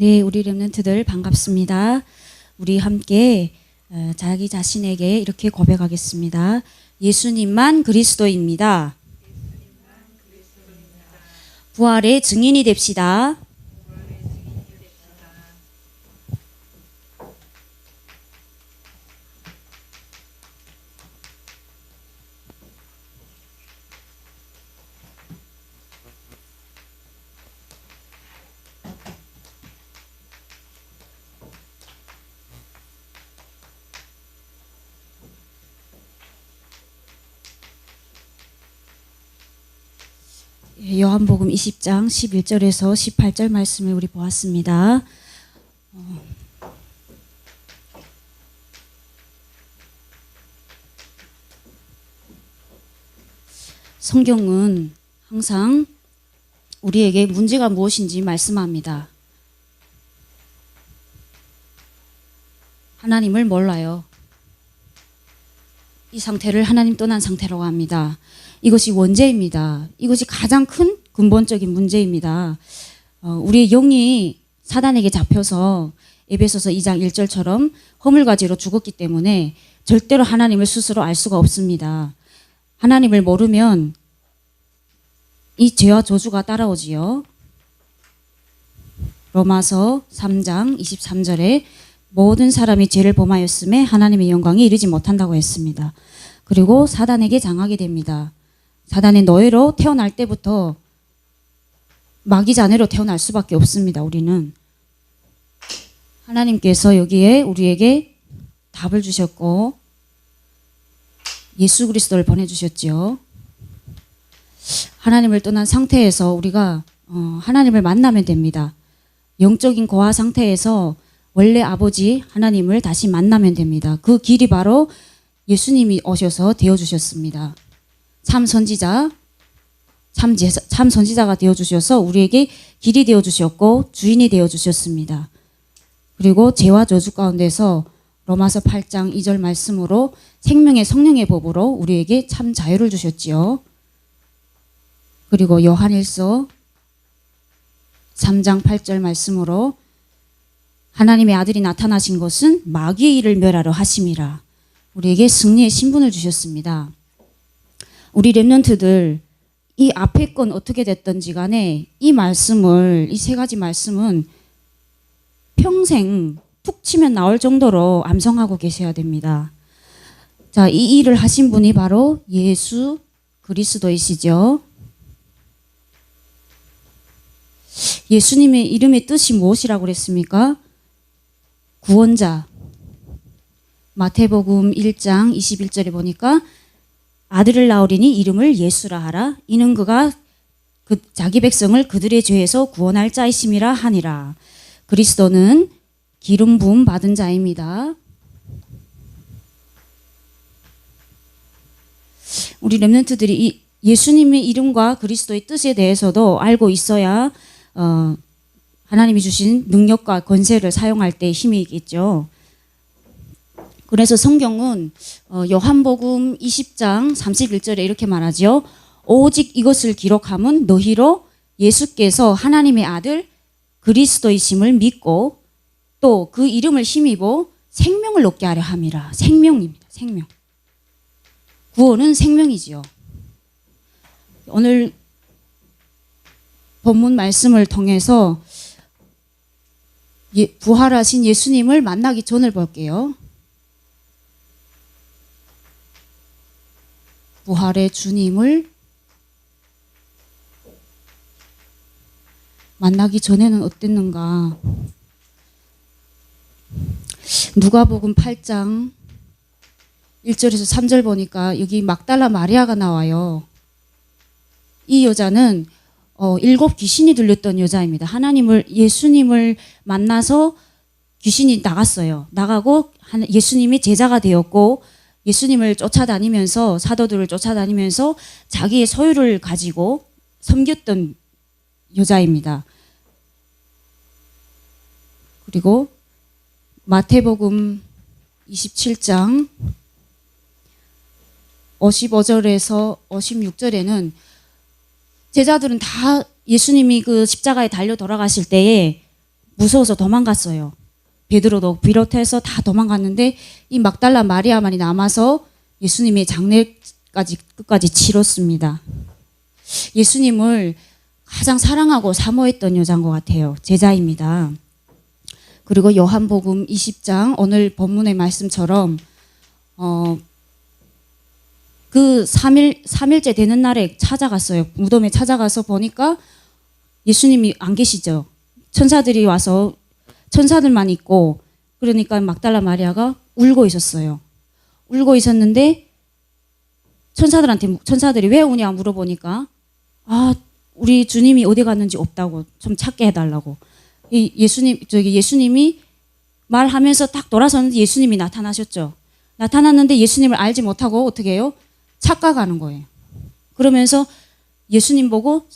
네, 우리 렘넌트들 반갑습니다. 우리 함께 자기 자신에게 이렇게 고백하겠습니다. 예수님만 그리스도입니다. 부활의 증인이 됩시다. 요한복음 20장 11절에서 18절 말씀을 우리 보았습니다. 성경은 항상 우리에게 문제가 무엇인지 말씀합니다. 하나님을 몰라요. 이 상태를 하나님 떠난 상태라고 합니다. 이것이 원죄입니다. 이것이 가장 큰 근본적인 문제입니다. 우리의 영이 사단에게 잡혀서 에베소서 2장 1절처럼 허물과 죄로 죽었기 때문에 절대로 하나님을 스스로 알 수가 없습니다. 하나님을 모르면 이 죄와 저주가 따라오지요. 로마서 3장 23절에 모든 사람이 죄를 범하였음에 하나님의 영광에 이르지 못한다고 했습니다. 그리고 사단에게 장하게 됩니다. 사단의 노예로 태어날 때부터 마귀 자녀로 태어날 수밖에 없습니다. 우리는 하나님께서 여기에 우리에게 답을 주셨고 예수 그리스도를 보내주셨지요. 하나님을 떠난 상태에서 우리가 하나님을 만나면 됩니다. 영적인 고아 상태에서 원래 아버지 하나님을 다시 만나면 됩니다. 그 길이 바로 예수님이 오셔서 되어주셨습니다. 참 선지자, 참 선지자가 되어주셔서 우리에게 길이 되어주셨고 주인이 되어주셨습니다. 그리고 죄와 저주 가운데서 로마서 8장 2절 말씀으로 생명의 성령의 법으로 우리에게 참 자유를 주셨지요. 그리고 요한일서 3장 8절 말씀으로 하나님의 아들이 나타나신 것은 마귀의 일을 멸하려 하심이라. 우리에게 승리의 신분을 주셨습니다. 우리 렘넌트들 이 앞에 건 어떻게 됐든지 간에 이 말씀을, 이 세 가지 말씀은 평생 툭 치면 나올 정도로 암송하고 계셔야 됩니다. 자, 이 일을 하신 분이 바로 예수 그리스도이시죠. 예수님의 이름의 뜻이 무엇이라고 그랬습니까? 구원자. 마태복음 1장 21절에 보니까 아들을 낳으리니 이름을 예수라 하라. 이는 그가 자기 백성을 그들의 죄에서 구원할 자이심이라 하니라. 그리스도는 기름 부음 받은 자입니다. 우리 렘넌트들이 이 예수님의 이름과 그리스도의 뜻에 대해서도 알고 있어야 하나님이 주신 능력과 권세를 사용할 때 힘이 있겠죠. 그래서 성경은 요한복음 20장 31절에 이렇게 말하죠. 오직 이것을 기록함은 너희로 예수께서 하나님의 아들 그리스도이심을 믿고 또 그 이름을 힘입어 생명을 얻게 하려 함이라. 생명입니다. 생명. 구원은 생명이지요. 오늘 본문 말씀을 통해서 부활하신 예수님을 만나기 전을 볼게요. 부활의 주님을 만나기 전에는 어땠는가? 누가복음 8장 1절에서 3절 보니까 여기 막달라 마리아가 나와요. 이 여자는 7 귀신이 들렸던 여자입니다. 예수님을 만나서 귀신이 나갔어요. 나가고 예수님이 제자가 되었고 예수님을 쫓아다니면서 사도들을 쫓아다니면서 자기의 소유를 가지고 섬겼던 여자입니다. 그리고 마태복음 27장 55절에서 56절에는 제자들은 다 예수님이 그 십자가에 달려 돌아가실 때에 무서워서 도망갔어요. 베드로도 비롯해서 다 도망갔는데 이 막달라 마리아만이 남아서 예수님의 장례까지 끝까지 치렀습니다. 예수님을 가장 사랑하고 사모했던 여자인 것 같아요. 제자입니다. 그리고 요한복음 20장 오늘 본문의 말씀처럼 그 3일째 되는 날에 찾아갔어요. 무덤에 찾아가서 보니까 예수님이 안 계시죠. 천사들이 와서 천사들만 있고 그러니까 막달라 마리아가 울고 있었어요. 울고 있었는데 천사들이 왜 우냐 물어보니까 우리 주님이 어디 갔는지 없다고 좀 찾게 해달라고. 예수님이 말하면서 딱 돌아서는데 예수님이 나타나셨죠. 나타났는데 예수님을 알지 못하고 어떻게 해요? 착각하는 거예요. 그러면서 예수님 보고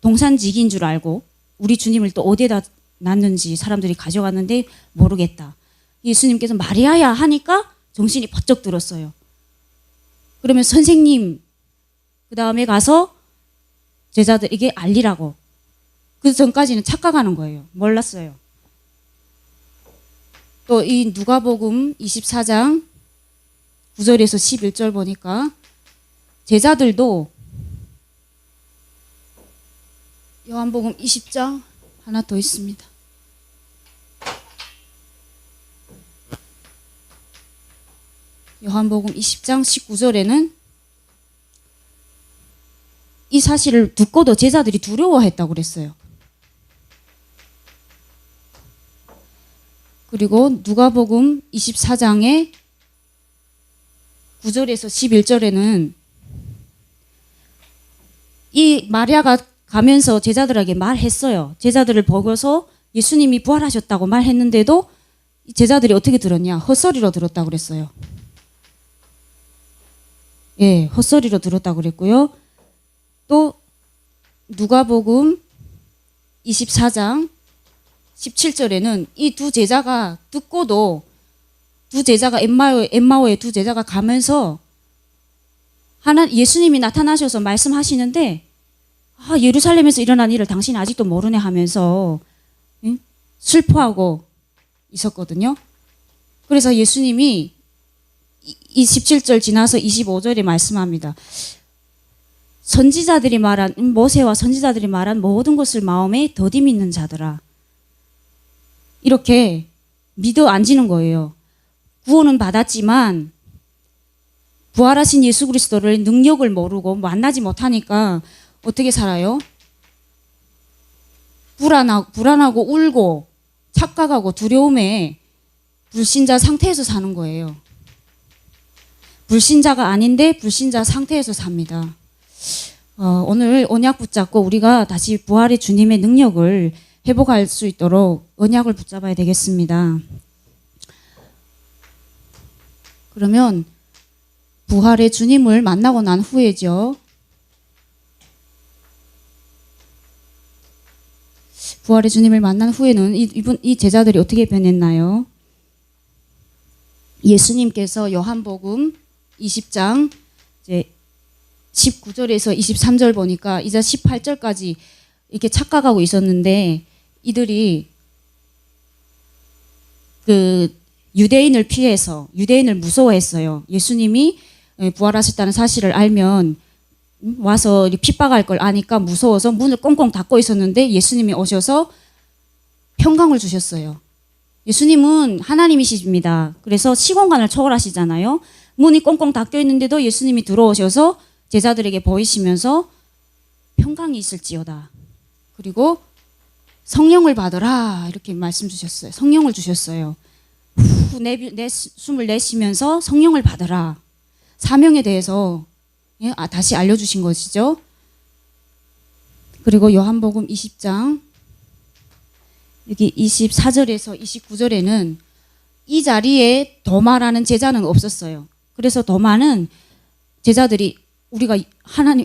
동산지기인 줄 알고 우리 주님을 또 어디에다 놨는지 사람들이 가져갔는데 모르겠다. 예수님께서 마리아야 하니까 정신이 번쩍 들었어요. 그러면 선생님 그 다음에 가서 제자들에게 알리라고. 그 전까지는 착각하는 거예요. 몰랐어요. 또 이 누가복음 24장 9절에서 11절 보니까 제자들도 요한복음 20장 하나 더 있습니다. 요한복음 20장 19절에는 이 사실을 듣고도 제자들이 두려워했다고 그랬어요. 그리고 누가복음 24장의 9절에서 11절에는 이 마리아가 가면서 제자들에게 말했어요. 제자들을 보고서 예수님이 부활하셨다고 말했는데도 제자들이 어떻게 들었냐? 헛소리로 들었다고 그랬어요. 예, 헛소리로 들었다고 그랬고요. 또 누가복음 24장 17절에는 이 두 제자가 듣고도 두 제자가 엠마오의 두 제자가 가면서 예수님이 나타나셔서 말씀하시는데 예루살렘에서 일어난 일을 당신이 아직도 모르네 하면서 슬퍼하고 있었거든요. 그래서 예수님이 이 17절 지나서 25절에 말씀합니다. 선지자들이 말한 모세와 선지자들이 말한 모든 것을 마음에 더디 믿는 자들아. 이렇게 믿어 앉는 거예요. 구원은 받았지만 부활하신 예수 그리스도를 능력을 모르고 만나지 못하니까 어떻게 살아요? 불안하고 울고 착각하고 두려움에 불신자 상태에서 사는 거예요. 불신자가 아닌데 불신자 상태에서 삽니다. 오늘 언약 붙잡고 우리가 다시 부활의 주님의 능력을 회복할 수 있도록 언약을 붙잡아야 되겠습니다. 그러면 부활의 주님을 만나고 난 후에죠. 부활의 주님을 만난 후에는 이 제자들이 어떻게 변했나요? 예수님께서 요한복음 20장 이제 19절에서 23절 보니까 이제 18절까지 이렇게 착각하고 있었는데 이들이 그 유대인을 피해서 유대인을 무서워했어요. 예수님이 부활하셨다는 사실을 알면 와서 핍박할 걸 아니까 무서워서 문을 꽁꽁 닫고 있었는데 예수님이 오셔서 평강을 주셨어요. 예수님은 하나님이십니다. 그래서 시공간을 초월하시잖아요. 문이 꽁꽁 닫혀 있는데도 예수님이 들어오셔서 제자들에게 보이시면서 평강이 있을지어다. 그리고 성령을 받으라 이렇게 말씀 주셨어요. 성령을 주셨어요. 후 내 숨을 내쉬면서 성령을 받으라. 사명에 대해서 다시 알려주신 것이죠. 그리고 요한복음 20장 여기 24절에서 29절에는 이 자리에 도마라는 제자는 없었어요. 그래서 도마는 제자들이 우리가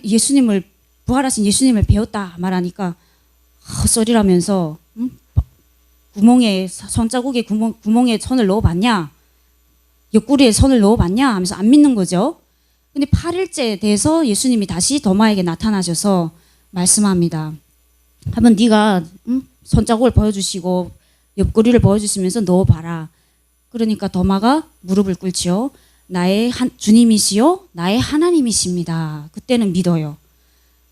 예수님을 부활하신 예수님을 배웠다 말하니까 헛소리라면서 손자국에 구멍에 손을 넣어봤냐? 옆구리에 손을 넣어봤냐? 하면서 안 믿는 거죠. 근데 8일째 돼서 예수님이 다시 도마에게 나타나셔서 말씀합니다. 한번 네가 손자국을 보여주시고 옆구리를 보여주시면서 넣어봐라. 그러니까 도마가 무릎을 꿇지요. 나의 주님이시요 나의 하나님이십니다. 그때는 믿어요.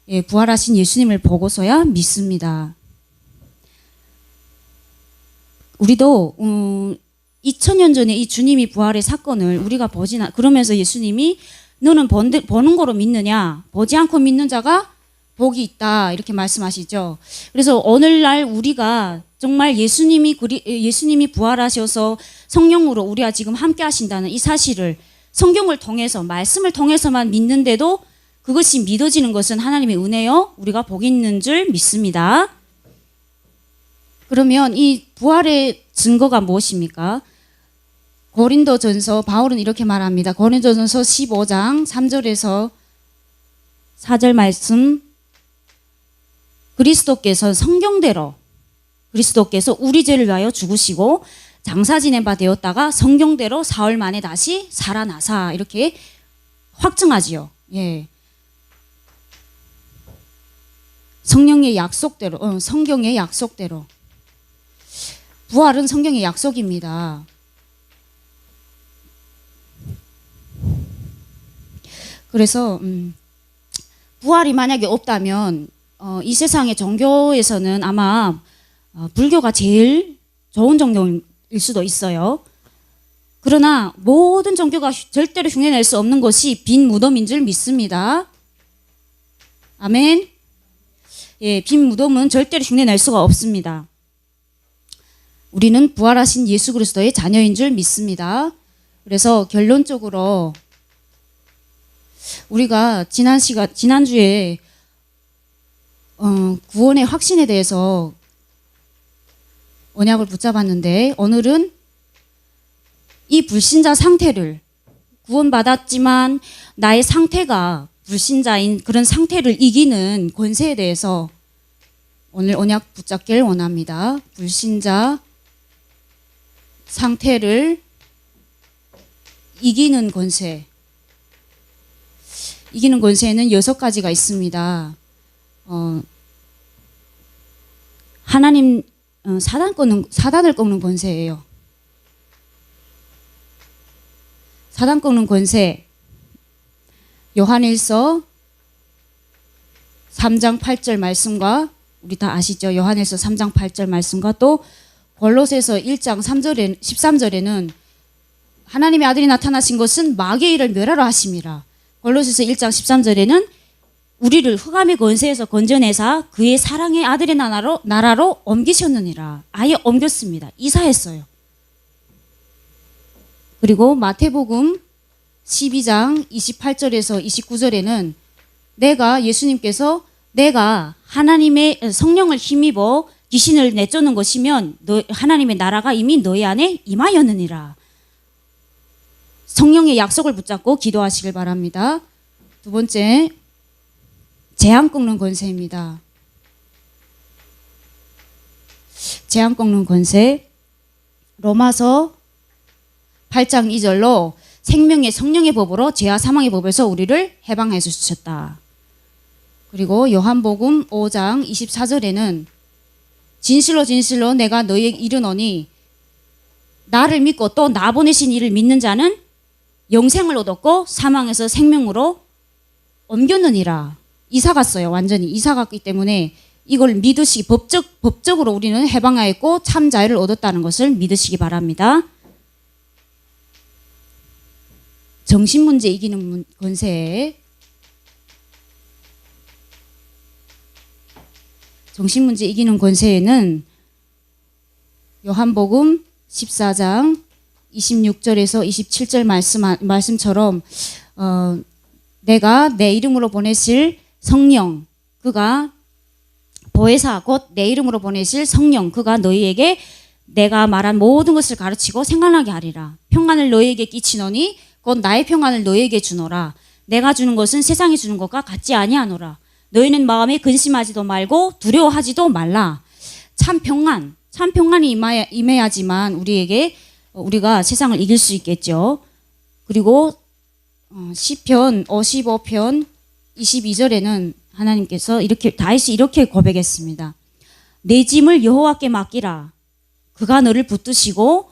예, 부활하신 예수님을 보고서야 믿습니다. 우리도 2000년 전에 이 주님이 부활의 사건을 우리가 그러면서 예수님이 너는 보는 거로 믿느냐? 보지 않고 믿는 자가 복이 있다. 이렇게 말씀하시죠. 그래서 오늘날 우리가 정말 예수님이 부활하셔서 성령으로 우리와 지금 함께 하신다는 이 사실을 성경을 통해서, 말씀을 통해서만 믿는데도 그것이 믿어지는 것은 하나님의 은혜요. 우리가 복이 있는 줄 믿습니다. 그러면 이 부활의 증거가 무엇입니까? 고린도전서 바울은 이렇게 말합니다. 고린도전서 15장 3절에서 4절 말씀, 그리스도께서 성경대로 그리스도께서 우리 죄를 위하여 죽으시고 장사 지낸 바 되었다가 성경대로 사흘 만에 다시 살아나사, 이렇게 확증하지요. 예. 성령의 약속대로, 성경의 약속대로. 부활은 성경의 약속입니다. 그래서 부활이 만약에 없다면 이 세상의 종교에서는 아마 불교가 제일 좋은 종교일 수도 있어요. 그러나 모든 종교가 절대로 흉내낼 수 없는 것이 빈 무덤인 줄 믿습니다. 아멘. 예, 빈 무덤은 절대로 흉내낼 수가 없습니다. 우리는 부활하신 예수 그리스도의 자녀인 줄 믿습니다. 그래서 결론적으로 우리가 지난주에 구원의 확신에 대해서 언약을 붙잡았는데, 오늘은 이 불신자 상태를, 구원받았지만 나의 상태가 불신자인 그런 상태를 이기는 권세에 대해서 오늘 언약 붙잡기를 원합니다. 불신자 상태를 이기는 권세. 이기는 권세에는 6가지가 있습니다. 하나님, 사단을 꺾는 권세예요. 사단 꺾는 권세. 요한일서 3장 8절 말씀과, 우리 다 아시죠? 요한일서 3장 8절 말씀과 또 골로새서 1장 13절에는 하나님의 아들이 나타나신 것은 마귀의 일을 멸하라 하심이라. 골로새서 1장 13절에는 우리를 흑암의 권세에서 건져내사 그의 사랑의 아들의 나라로 옮기셨느니라. 아예 옮겼습니다. 이사했어요. 그리고 마태복음 12장 28절에서 29절에는 예수님께서 내가 하나님의 성령을 힘입어 귀신을 내쫓는 것이면 하나님의 나라가 이미 너희 안에 임하였느니라. 성령의 약속을 붙잡고 기도하시길 바랍니다. 두 번째, 재앙 꺾는 권세입니다. 재앙 꺾는 권세. 로마서 8장 2절로 생명의 성령의 법으로 죄와 사망의 법에서 우리를 해방해 주셨다. 그리고 요한복음 5장 24절에는 진실로 진실로 내가 너희에게 이르노니 나를 믿고 또 나 보내신 이를 믿는 자는 영생을 얻었고 사망에서 생명으로 옮겼느니라. 이사 갔어요. 완전히 이사 갔기 때문에 이걸 법적으로 우리는 해방하였고 참 자유를 얻었다는 것을 믿으시기 바랍니다. 정신문제 이기는 권세. 정신문제 이기는 권세에는 요한복음 14장 26절에서 27절 말씀처럼 내가 내 이름으로 보내실 성령, 그가 보혜사 곧 내 이름으로 보내실 성령, 그가 너희에게 내가 말한 모든 것을 가르치고 생각나게 하리라. 평안을 너희에게 끼치노니 곧 나의 평안을 너희에게 주노라. 내가 주는 것은 세상이 주는 것과 같지 아니하노라. 너희는 마음에 근심하지도 말고 두려워하지도 말라. 참 평안이 임해야지만 우리가 세상을 이길 수 있겠죠. 그리고 시편 55편 22절에는 하나님께서 다윗이 이렇게 고백했습니다. 내 짐을 여호와께 맡기라. 그가 너를 붙드시고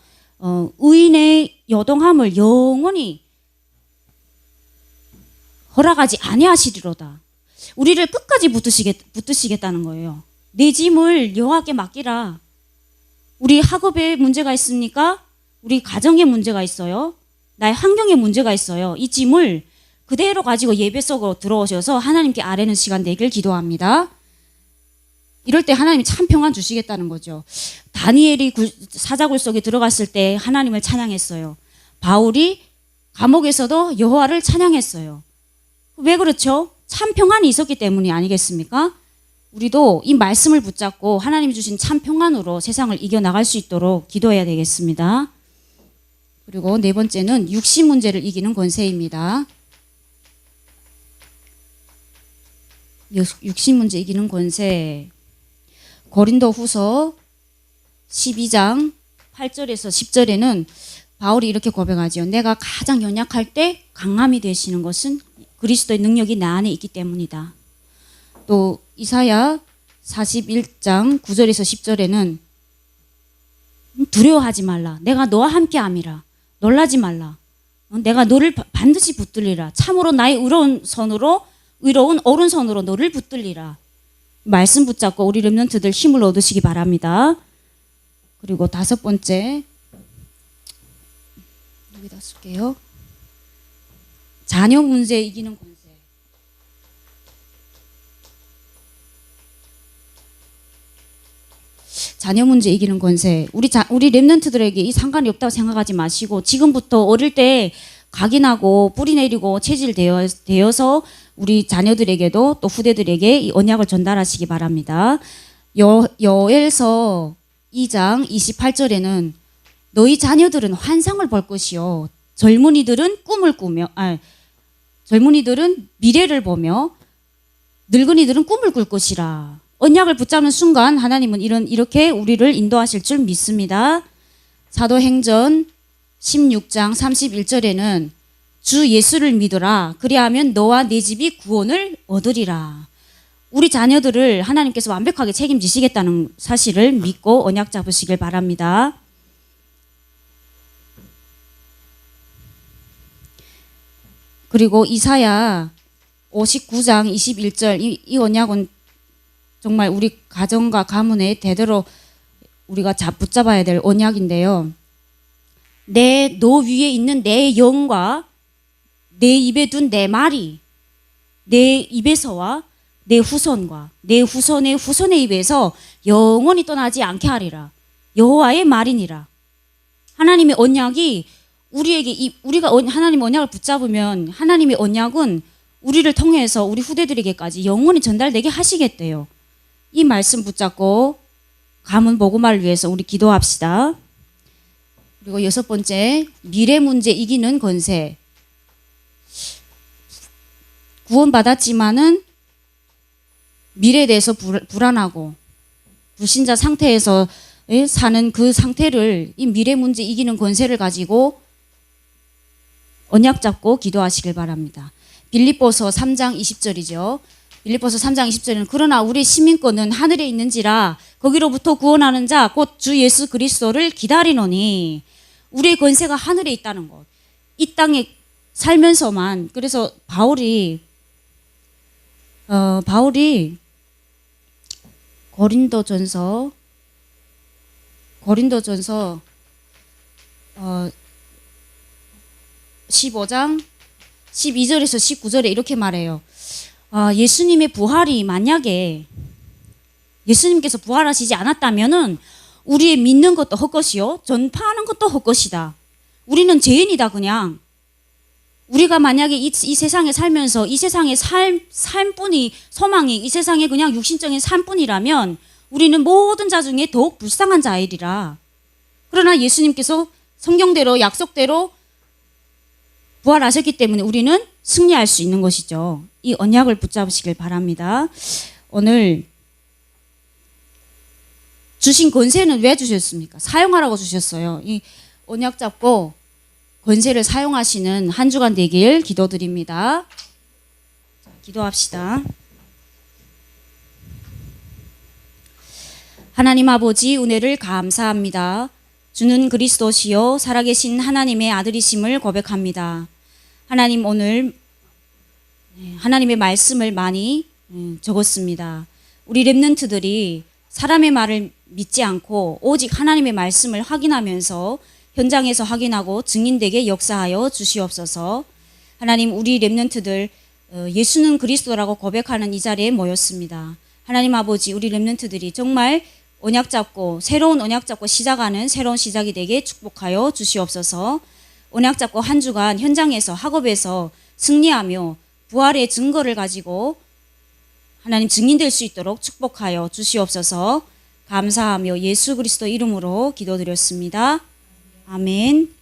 의인의 여동함을 영원히 허락하지 아니하시리로다. 우리를 끝까지 붙드시겠다는 거예요. 내 짐을 여호와께 맡기라. 우리 학업에 문제가 있습니까? 우리 가정에 문제가 있어요. 나의 환경에 문제가 있어요. 이 짐을 그대로 가지고 예배 속으로 들어오셔서 하나님께 아뢰는 시간 되길 기도합니다. 이럴 때 하나님이 참 평안 주시겠다는 거죠. 다니엘이 사자굴 속에 들어갔을 때 하나님을 찬양했어요. 바울이 감옥에서도 여호와를 찬양했어요. 왜 그렇죠? 참 평안이 있었기 때문이 아니겠습니까? 우리도 이 말씀을 붙잡고 하나님이 주신 참 평안으로 세상을 이겨나갈 수 있도록 기도해야 되겠습니다. 그리고 네 번째는 육신 문제를 이기는 권세입니다. 육신 문제 이기는 권세. 고린도 후서 12장 8절에서 10절에는 바울이 이렇게 고백하죠. 내가 가장 연약할 때 강함이 되시는 것은 그리스도의 능력이 나 안에 있기 때문이다. 또 이사야 41장 9절에서 10절에는 두려워하지 말라. 내가 너와 함께함이라. 놀라지 말라. 내가 너를 반드시 붙들리라. 참으로 나의 의로운 오른손으로 너를 붙들리라. 말씀 붙잡고 우리 렘넌트들 힘을 얻으시기 바랍니다. 그리고 다섯 번째, 여기다 쓸게요. 자녀 문제 이기는 권세. 자녀 문제 이기는 권세. 우리 렘넌트들에게 이 상관이 없다고 생각하지 마시고 지금부터 어릴 때 각인하고 뿌리 내리고 체질되어서 우리 자녀들에게도 또 후대들에게 이 언약을 전달하시기 바랍니다. 여엘서 2장 28절에는 너희 자녀들은 환상을 볼 것이요 젊은이들은 젊은이들은 미래를 보며 늙은이들은 꿈을 꿀 것이라. 언약을 붙잡는 순간 하나님은 이렇게 우리를 인도하실 줄 믿습니다. 사도행전 16장 31절에는 주 예수를 믿으라. 그리하면 너와 네 집이 구원을 얻으리라. 우리 자녀들을 하나님께서 완벽하게 책임지시겠다는 사실을 믿고 언약 잡으시길 바랍니다. 그리고 이사야 59장 21절 이 언약은 정말 우리 가정과 가문에 대대로 우리가 붙잡아야 될 언약인데요. 너 위에 있는 내 영과 내 입에 둔 내 말이 내 입에서와 내 후손과 내 후손의 후손의 입에서 영원히 떠나지 않게 하리라. 여호와의 말이니라. 하나님의 언약이 우리가 하나님의 언약을 붙잡으면 하나님의 언약은 우리를 통해서 우리 후대들에게까지 영원히 전달되게 하시겠대요. 이 말씀 붙잡고 가문 복음화를 위해서 우리 기도합시다. 그리고 여섯 번째, 미래 문제 이기는 권세. 구원받았지만은 미래에 대해서 불안하고 불신자 상태에서 사는 그 상태를 이 미래 문제 이기는 권세를 가지고 언약 잡고 기도하시길 바랍니다. 빌립보서 3장 20절이죠. 빌립보서 3장 20절에는 그러나 우리 시민권은 하늘에 있는지라 거기로부터 구원하는 자 곧 주 예수 그리스도를 기다리노니. 우리의 권세가 하늘에 있다는 것. 이 땅에 살면서만. 그래서 바울이 고린도전서 15장 12절에서 19절에 이렇게 말해요. 예수님의 부활이 만약에 예수님께서 부활하시지 않았다면은 우리의 믿는 것도 헛것이요 전파하는 것도 헛것이다. 우리는 죄인이다. 그냥 우리가 만약에 이 세상에 살면서 이 세상의 삶뿐이 소망이 이 세상에 그냥 육신적인 삶뿐이라면 우리는 모든 자 중에 더욱 불쌍한 자이리라. 그러나 예수님께서 성경대로 약속대로 부활하셨기 때문에 우리는 승리할 수 있는 것이죠. 이 언약을 붙잡으시길 바랍니다. 오늘 주신 권세는 왜 주셨습니까? 사용하라고 주셨어요. 이 언약 잡고 권세를 사용하시는 한 주간 되길 기도드립니다. 자, 기도합시다. 하나님 아버지 은혜를 감사합니다. 주는 그리스도시요 살아계신 하나님의 아들이심을 고백합니다. 하나님 오늘 하나님의 말씀을 많이 적었습니다. 우리 렘넌트들이 사람의 말을 믿지 않고 오직 하나님의 말씀을 확인하면서 현장에서 확인하고 증인되게 역사하여 주시옵소서. 하나님 우리 렘넌트들 예수는 그리스도라고 고백하는 이 자리에 모였습니다. 하나님 아버지 우리 렘넌트들이 정말 언약 잡고 새로운 언약 잡고 시작하는 새로운 시작이 되게 축복하여 주시옵소서. 언약 잡고 한 주간 현장에서 학업에서 승리하며 부활의 증거를 가지고 하나님 증인될 수 있도록 축복하여 주시옵소서. 감사하며 예수 그리스도 이름으로 기도드렸습니다. 아멘.